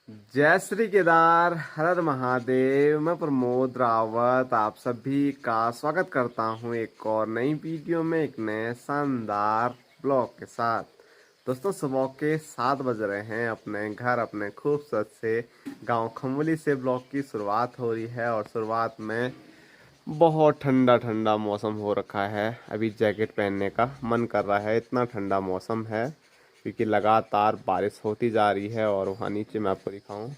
जय श्री केदार, हर हर महादेव। मैं प्रमोद रावत आप सभी का स्वागत करता हूं एक और नई वीडियो में, एक नए शानदार ब्लॉग के साथ। दोस्तों, सुबह के 7 बज रहे हैं। अपने घर, अपने खूबसूरत से गांव खमोली से ब्लॉग की शुरुआत हो रही है और शुरुआत में बहुत ठंडा ठंडा मौसम हो रखा है। अभी जैकेट पहनने का मन कर रहा है, इतना ठंडा मौसम है क्योंकि लगातार बारिश होती जा रही है। और वहाँ नीचे मैं आपको दिखाऊं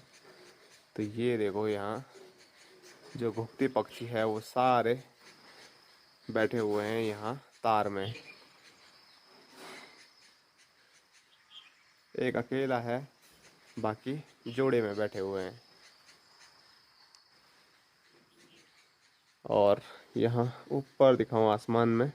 तो ये देखो, यहाँ जो घुघती पक्षी है वो सारे बैठे हुए हैं यहाँ तार में। एक अकेला है, बाकी जोड़े में बैठे हुए हैं। और यहाँ ऊपर दिखाऊं आसमान में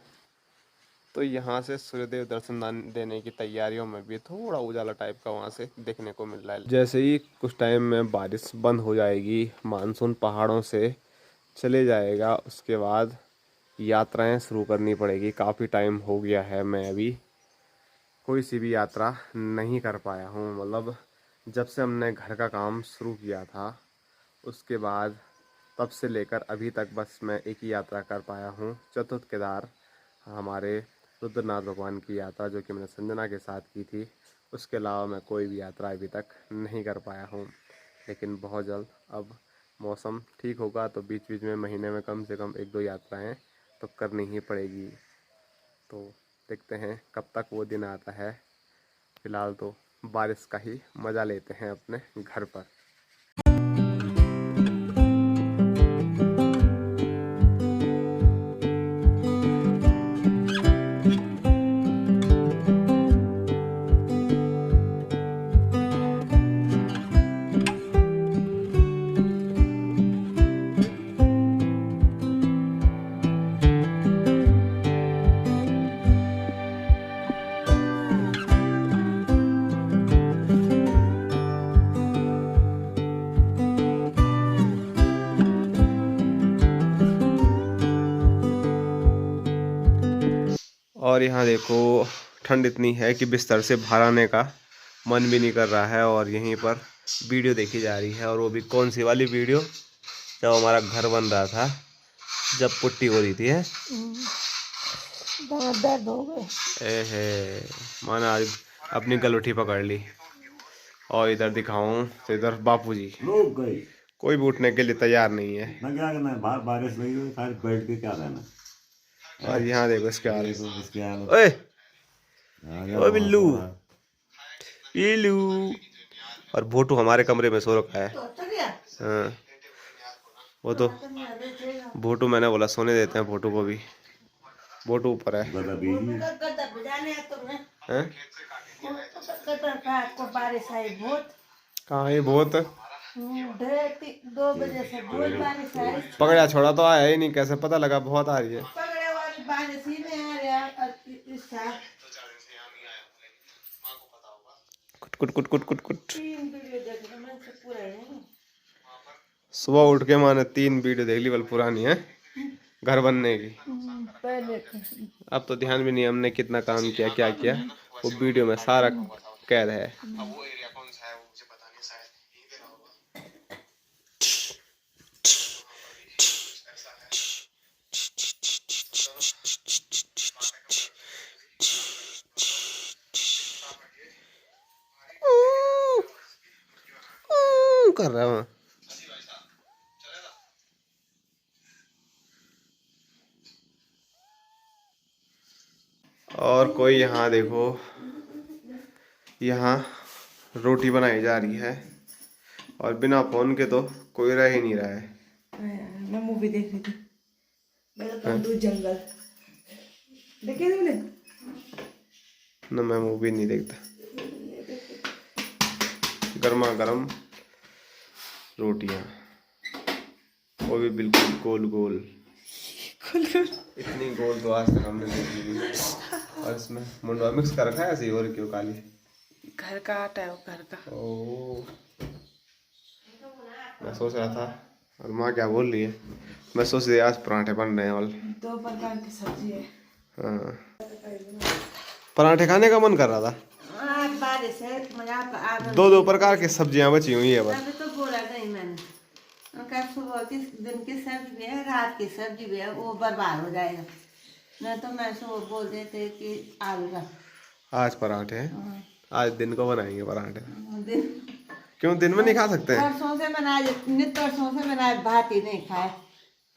तो यहाँ से सूर्यदेव दर्शन देने की तैयारियों में भी थोड़ा उजाला टाइप का वहाँ से देखने को मिल रहा है। जैसे ही कुछ टाइम में बारिश बंद हो जाएगी, मानसून पहाड़ों से चले जाएगा, उसके बाद यात्राएं शुरू करनी पड़ेगी। काफ़ी टाइम हो गया है, मैं अभी कोई सी भी यात्रा नहीं कर पाया हूँ। मतलब जब से हमने घर का काम शुरू किया था उसके बाद तब से लेकर अभी तक बस मैं एक ही यात्रा कर पाया हूँ, चतुर्थ केदार, हमारे रुद्रनाथ भगवान की यात्रा, जो कि मैंने संजना के साथ की थी। उसके अलावा मैं कोई भी यात्रा अभी तक नहीं कर पाया हूँ। लेकिन बहुत जल्द अब मौसम ठीक होगा तो बीच बीच में महीने में कम से कम 1-2 यात्राएं तो करनी ही पड़ेगी। तो देखते हैं कब तक वो दिन आता है। फ़िलहाल तो बारिश का ही मज़ा लेते हैं अपने घर पर। और यहाँ देखो, ठंड इतनी है कि बिस्तर से बाहर आने का मन भी नहीं कर रहा है। और यहीं पर वीडियो देखी जा रही है, और वो भी कौन सी वाली वीडियो, जब हमारा घर बन रहा था, जब पुट्टी हो रही थी। है दर्द हो गए। एहे, माना आज अपनी गलुठी पकड़ ली। और इधर दिखाऊं तो इधर बापूजी लोग गए कोई भी उठने के लिए तैयार नहीं है। ना, क्या करना है, बाहर बारिश लगी हुई, सारे बैठ के क्या रहना और यहाँ देखो इसके हाल। देखो इसके हाल। ओए आ जा ओए वहाँ बिल्लू, सो रहा है। बिल्लू। और भोटू हमारे कमरे में सो रखा है। हाँ, वो तो भोटू, मैंने बोला सोने देते हैं भोटू को भी। भोटू ऊपर है। गदा बीजी हैं? को बारिश आई बहुत। कहाँ है बहुत? 2 बजे से बहुत बारिश आई। पकड़ा छोड़ा तो आया ही नहीं, कैसे पता लगा बहुत आ रही है? पकड़े वाली बारिश ही नहीं आ रहा इस साल। कुट कुट कुट कुट कुट कुट। 3 वीडियो देख लो, मैंने से पूरा नहीं। सुबह उठ के माने 3 वीडियो देख ली, बल पुरानी है घर बनने की। पहले अब तो ध्यान भी नहीं हमने कितना काम किया, क्या किया, वो वीडियो में सारा कैद है। कर रहा हूँ। और कोई यहाँ देखो, यहाँ रोटी बनाई जा रही है और बिना फोन के तो कोई रह ही नहीं रहा है। मैं मूवी देख रही थी, वेलकम टू जंगल। देखे तुमने? न, मैं मूवी नहीं देखता। गर्मा गर्म रोटियाँ, वो भी बिल्कुल गोल गोल। इतनी गोल तो आज तक हमने देखी नहीं। और इसमें मुंडवा मिक्स कर रखा है ऐसे ही, और क्यों काली? घर का आटा है वो, घर का। ओ, मैं सोच रहा था, और माँ क्या बोल रही है, मैं सोच रही आज पराठे बन रहे हैं। और 2 प्रकार की सब्जी है। हाँ, पराठे खाने का मन कर रहा था। बारिश है मजा आ दो दो प्रकार की सब्जियां बची हुई है बस। अभी तो बोला नहीं मैंने, उनका सुबह की दिन की सब्जी भी है, रात की सब्जी भी है, वो बर्बाद हो जाएगा। नहीं तो मैं सुबह बोल देते कि आलू का आज पराठे हैं, आज दिन को बनाएंगे पराठे। दिन क्यों दिन में नहीं खा सकते हैं? परसों से मैंने आज नित परसों से मैंने आज भात ही नहीं खाया।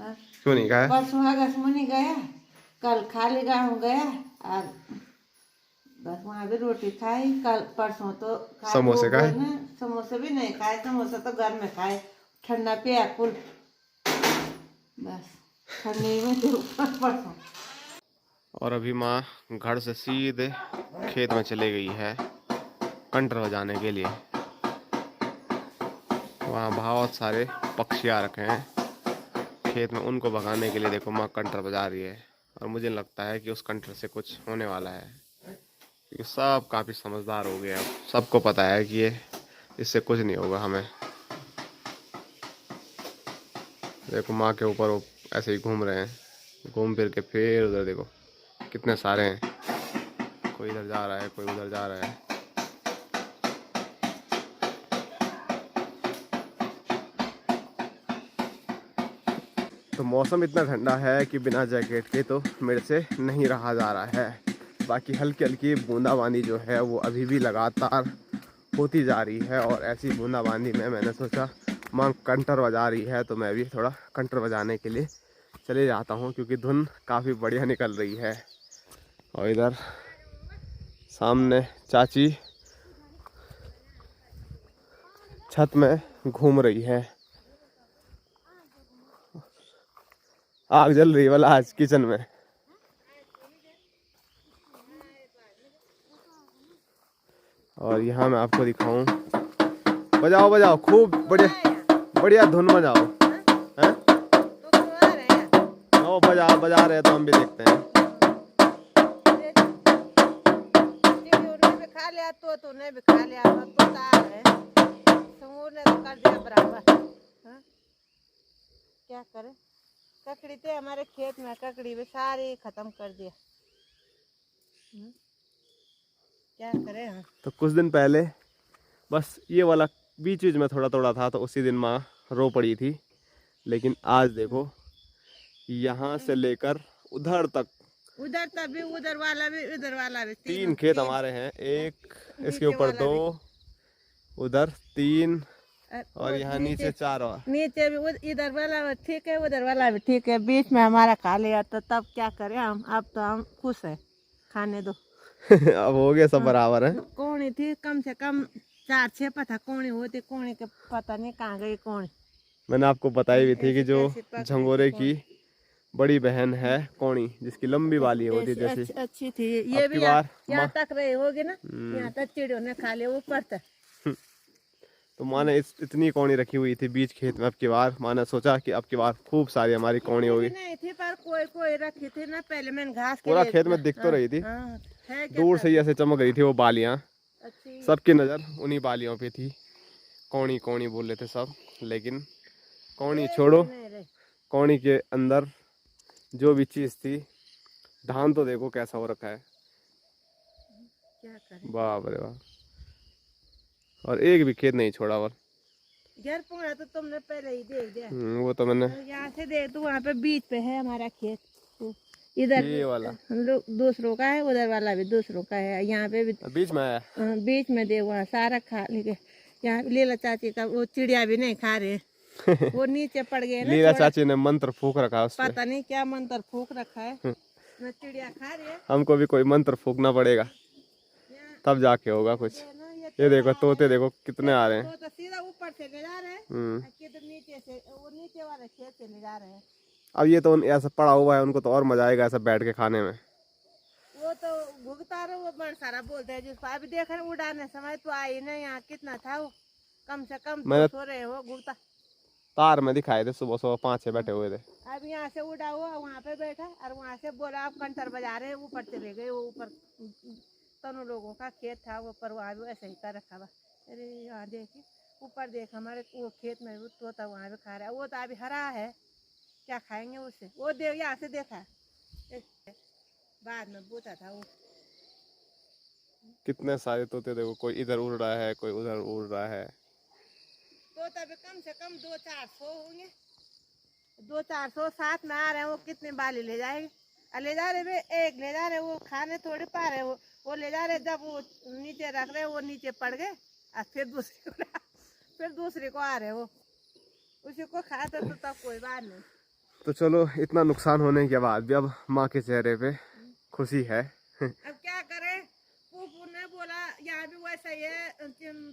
हाँ? क्यों नहीं खाया? परसों अगस्त मुनि गया, कल खाली गाँव गया और बस वहाँ भी रोटी खाई। कल परसों तो समोसे खाए? समोसे भी नहीं खाए, समोसे तो घर में खाए, ठंडा पिया कुल बस ठंडे में तो परसों। और अभी माँ घर से सीधे खेत में चली गई है कंटर बजाने के लिए। वहाँ बहुत सारे पक्षी आ रखे हैं खेत में, उनको भगाने के लिए देखो माँ कंटर बजा रही है। और मुझे लगता है कि उस कंटर से कुछ होने वाला है, क्योंकि सब काफ़ी समझदार हो गए। अब सबको पता है कि ये इससे कुछ नहीं होगा हमें। देखो माँ के ऊपर वो ऐसे ही घूम रहे हैं, घूम फिर के फिर उधर देखो कितने सारे हैं, कोई इधर जा रहा है कोई उधर जा रहा है। तो मौसम इतना ठंडा है कि बिना जैकेट के तो मेरे से नहीं रहा जा रहा है। बाकी हल्की हल्की बूंदाबांदी जो है वो अभी भी लगातार होती जा रही है। और ऐसी बूंदाबांदी में मैंने सोचा माँ कंटर बजा रही है तो मैं भी थोड़ा कंटर बजाने के लिए चले जाता हूँ, क्योंकि धुन काफ़ी बढ़िया निकल रही है। और इधर सामने चाची छत में घूम रही है। आग जल रही वाला आज किचन में। और यहाँ मैं आपको दिखाऊं, बजाओ बजाओ खूब बढ़िया बढ़िया धुन बजाओ हैं। ओ बजा रहे हैं तो हम भी देखते हैं। खा लिया तो तूने भी खा लिया, तो तार है समूह ने तो कर दिया बराबर। हाँ? क्या करे, ककड़ी थे हमारे खेत में, ककड़ी भी सारी खत्म कर दिया। क्या करे। हाँ? तो कुछ दिन पहले बस ये वाला बीच बीच में थोड़ा थोड़ा था, तो उसी दिन माँ रो पड़ी थी। लेकिन आज देखो यहाँ से लेकर उधर तक, उधर तभी उधर वाला भी तीन खेत हमारे हैं, एक इसके ऊपर दो, उधर तीन, और यहाँ नीचे चार। और नीचे भी इधर वाला भी ठीक है, उधर वाला भी ठीक है, बीच में हमारा खा लिया तो तब क्या करें हम। अब तो हम खुश है, खाने दो। अब हो गया सब बराबर है। कौनी थी कम से कम 4-6 पता कौनी होती, कौनी के पता नहीं कहाँ गई कौनी। मैंने आपको बताई भी थी कि जो झंगोरे की बड़ी बहन है कौनी, जिसकी लंबी बाली होती जैसी, अच्छी थी ये भी। यहाँ तक रही होगी ना, यहाँ तक चिड़ियों ने खा लिया ऊपर तक। तो माँ ने इतनी कौनी रखी हुई थी बीच खेत में। अब की बार माँ ने सोचा कि अब की बार खूब सारी हमारी कौनी होगी। नहीं थी पर कोई कोई रखी थी ना, पहले मैंने घास के पूरा खेत में दिख तो रही थी, दूर से ही ऐसे चमक रही थी वो बालियाँ। सबकी नज़र उन्हीं बालियों पे थी, कौनी कौनी बोल रहे थे सब। लेकिन कौनी छोड़ो, कौनी के अंदर जो भी चीज़ थी, धान तो देखो कैसा हो रखा है, बाप रे बाप। और एक भी खेत नहीं छोड़ा। और घर पूरा तो तुमने पहले ही देख दिया। वो तो मैंने यहाँ से देख, तो वहाँ पे बीच पे है हमारा खेत, इधर ये वाला लोग दूसरों का है, उधर वाला भी दूसरों का है, यहाँ पे भी बीच में आया। बीच में दे, वहाँ सारा खा लेके। यहाँ लीला चाची का वो चिड़िया भी नहीं खा रहे वो नीचे पड़ गए ना। लीला चाची ने मंत्र फूक रखा उस पे, पता नहीं क्या मंत्र फूक रखा है, ना चिड़िया खा रही है। हमको भी कोई मंत्र फूकना पड़ेगा तब जाके होगा कुछ। ये देखो तोते देखो कितने आ रहे हैं, तो सीधा ऊपर से ले जा रहे हैं, किधर नीचे से, वो नीचे वाले खेत से ले जा रहे हैं। अब ये तो ऐसा पड़ा हुआ है, उनको तो और मजा आएगा ऐसा बैठ के खाने में। वो तो भुगता रहो, वो बड़ सारा बोलते हैं जिसको अभी देख रहे उड़ाने समय तो आई ना, यहाँ कितना था वो, कम से कम तो सो रहे हो भुगता। तार में दिखाए थे सुबह सुबह 5-6 बैठे हुए थे। अब यहाँ से उड़ा हुआ वहाँ पे बैठा, और वहाँ से बोला आप कंटर बजा रहे हैं, ऊपर चले गए। वो ऊपर तनु लोगों का खेत था, वो पर वहाँ भी ऐसे ही कर रखा हुआ। अरे यहाँ देखिए ऊपर देख, हमारे वो खेत में वो तोता वहाँ भी खा रहा है। वो तो अभी हरा है, क्या खाएंगे उससे। वो देख यहाँ से देखा बाद में बोता था वो। कितने सारे तोते देखो, कोई इधर उड़ रहा है, कोई उधर उड़ रहा है। तो तब कम से कम 200-400 होंगे, 200-400 साथ में आ रहे हैं। वो कितने बाली ले जाएंगे? ले जा रहे वे, एक ले जा रहे, वो खाने थोड़े पा रहे, वो ले जा रहे। जब वो नीचे रख रहे वो नीचे पड़ गए और फिर दूसरे को आ रहे, वो उसी को खाते तो तब कोई बात नहीं। तो चलो, इतना नुकसान होने के बाद भी अब माँ के चेहरे पे खुशी है। अब क्या करें, फूफू ने बोला यहाँ भी वैसा ही है,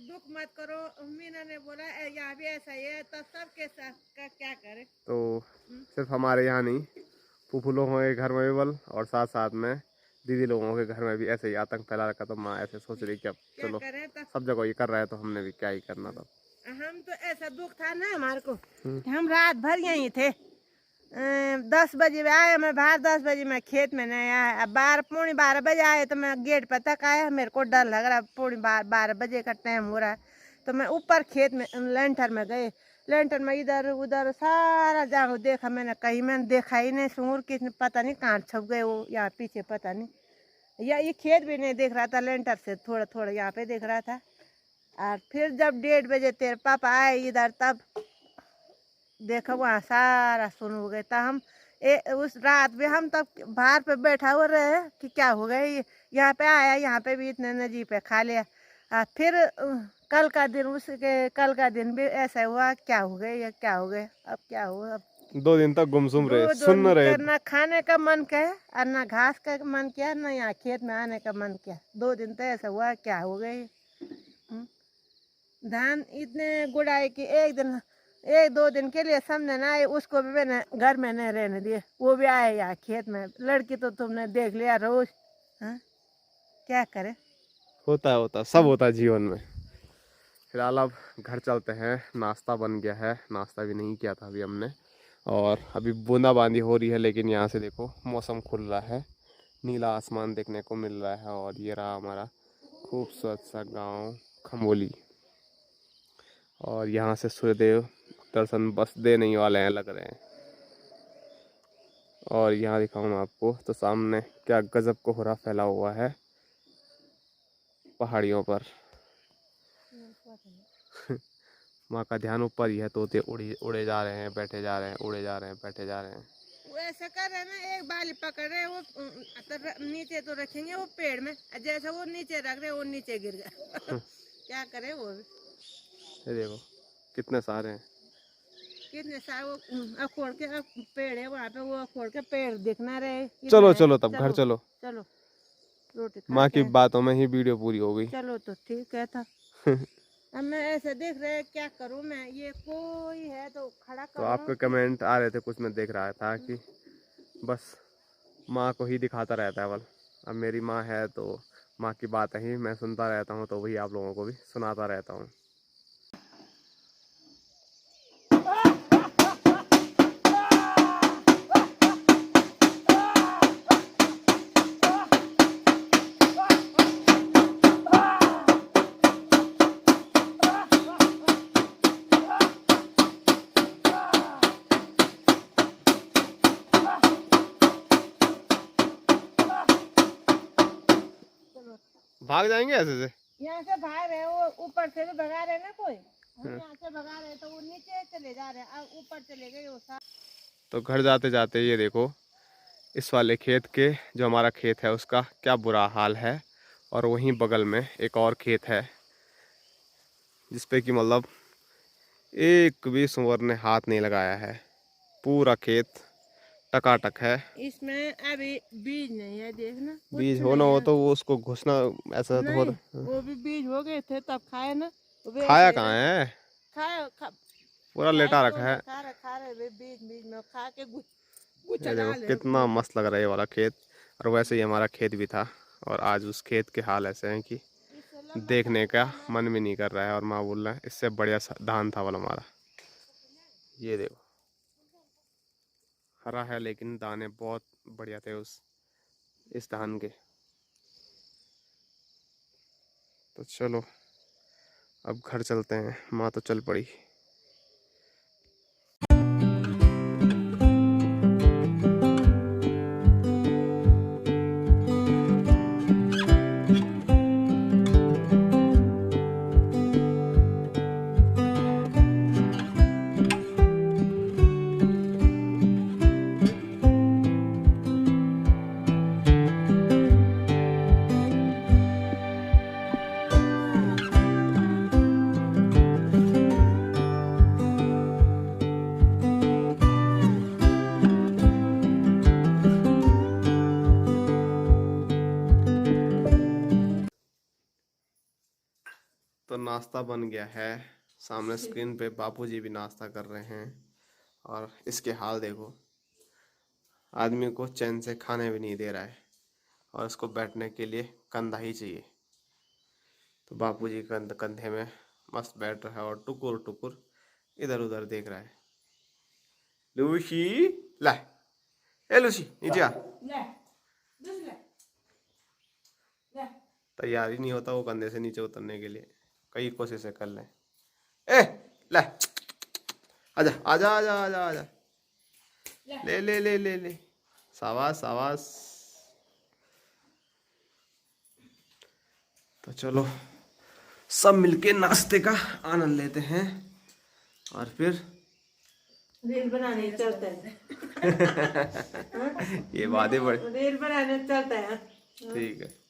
दुख मत करो। मीना ने बोला यहाँ भी ऐसा ही है, तो सबके साथ का क्या करें। तो सिर्फ हमारे यहाँ नहीं, फूफू लोगों के घर में भी बल, और साथ साथ में दीदी लोगों के घर में भी ऐसे ही आतंक फैला रखा। तो माँ ऐसे सोच रही कि अब चलो सब जगह ये कर रहा है तो हमने भी क्या ही करना था। हम तो ऐसा दुख था ना हमारे को, हम रात भर यहीं थे। 10 बजे आए, मैं बाहर 10 बजे मैं खेत में नहीं आया। अब 12-12 बजे आए तो मैं गेट पर तक आया। मेरे को डर लग रहा, 12 बजे का टाइम हो रहा है। तो मैं ऊपर खेत में लेंटर में गए, लेंटर में इधर उधर सारा जगह देखा मैंने, कहीं मैंने देखा ही नहीं सूर, किसने पता नहीं कहाँ छुप गए वो, यहाँ पीछे पता नहीं। या ये खेत भी नहीं देख रहा था, लेंटर से थोड़ा थोड़ा यहाँ पे देख रहा था। और फिर जब 1:30 बजे तेरे पापा आए इधर, तब देखो वहाँ सारा सुन हो गया था। हम उस रात में हम तब बाहर पे बैठा हुआ रहे कि क्या हो गया, यहाँ पे आया, यहाँ पे भी इतने नजी पे खा लिया। फिर कल का दिन भी ऐसा हुआ, क्या हो गया या क्या हो गया, अब क्या हुआ। अब 2 दिन तक गुमसुम रहे, सुन रहे, ना खाने का मन किया और ना घास का मन किया, ना यहाँ खेत में आने का मन किया। 2 दिन तो ऐसा हुआ, क्या हो गए। धान इतने गुड़ाई की, 1-2 दिन के लिए सामने ना आए, उसको भी मैंने घर में नहीं रहने दिए, वो भी आए यहाँ खेत में। लड़की तो तुमने देख लिया रोज। क्या करे, होता सब होता है जीवन में। फिलहाल अब घर चलते हैं, नाश्ता बन गया है, नाश्ता भी नहीं किया था अभी हमने, और अभी बूंदाबांदी हो रही है। लेकिन यहाँ से देखो मौसम खुल रहा है, नीला आसमान देखने को मिल रहा है, और ये रहा हमारा खूबसूरत सा गांव खम्बोली। और यहाँ से सूर्यदेव दर्शन बस देने ही वाले हैं, लग रहे हैं। और यहाँ दिखाऊँ मैं आपको, तो सामने क्या गजब कोहरा फैला हुआ है पहाड़ियों पर। माँ का ध्यान ऊपर ही है, तोते उड़े जा रहे हैं, बैठे जा रहे हैं, उड़े जा रहे हैं, बैठे जा रहे हैं। वो ऐसा कर रहे हैं ना, एक बाली पकड़ रहे, वो नीचे तो रखेंगे वो पेड़ में, जैसे वो नीचे रख रहे वो नीचे गिर गया। क्या करे वो भी। ये देखो कितने सारे हैं, कितने सारे। वो अखोड़ के पेड़ है वहाँ पे, वो अखोड़ के पेड़ दिखना रहे। चलो चलो तब घर चलो। चलो रोटी माँ की बातों में ही वीडियो पूरी हो गई। चलो तो ठीक है था। अब मैं ऐसे देख रहे, क्या करूं मैं, ये कोई है तो खड़ा करो। तो आपके कमेंट आ रहे थे कुछ, मैं देख रहा था कि बस माँ को ही दिखाता रहता है बल। अब मेरी माँ है तो माँ की बात ही मैं सुनता रहता हूँ, तो वही आप लोगों को भी सुनाता रहता हूँ। भाग जाएंगे ऐसे से, यहाँ से भाग रहे, वो ऊपर से भी भगा रहे ना कोई, हम यहाँ से भगा रहे तो वो नीचे चले जा रहे, अब ऊपर चले गए वो साथ। तो घर जाते जाते ये देखो इस वाले खेत के, जो हमारा खेत है उसका क्या बुरा हाल है। और वहीं बगल में एक और खेत है जिसपे कि मतलब एक भी सुअर ने हाथ नहीं लगाया है, पूरा खेत टकाटक है। इसमें अभी बीज नहीं है, देखना बीज होना हो तो वो उसको घुसना ऐसा तो हो। वो भी बीज हो गए थे तब खाए ना। खाया कहाँ है, खाया पूरा लेटा रखा है। खा रहे बीज में खा के ये देखो कितना मस्त लग रहा है ये वाला खेत। और वैसे ही हमारा खेत भी था, और आज उस खेत के हाल ऐसे हैं कि देखने का मन भी नहीं कर रहा है। और माँ बोल रहा है इससे बढ़िया धान था वाला हमारा। ये देखो हरा है लेकिन दाने बहुत बढ़िया थे इस धान के। तो चलो अब घर चलते हैं, माँ तो चल पड़ी। नाश्ता बन गया है। सामने स्क्रीन पे बापूजी भी नाश्ता कर रहे हैं और इसके हाल देखो, आदमी को चैन से खाने भी नहीं दे रहा है और इसको बैठने के लिए कंधा ही चाहिए। तो बापूजी कंधे में मस्त बैठ रहा है और टुकुर टुकुर इधर उधर देख रहा है। लूसी ला, ए लूसी नीचे आ। तैयार ही नहीं होता वो कंधे से नीचे उतरने के लिए, कई कोशिशें कर ले। ए ला, आजा आजा आजा आजा आजा, ले ले ले ले ले, शाबाश शाबाश। तो चलो सब मिलके नाश्ते का आनंद लेते हैं और फिर रील बनाने चलते हैं। ये वादे बड़े रील बनाने चलते हैं। ठीक है।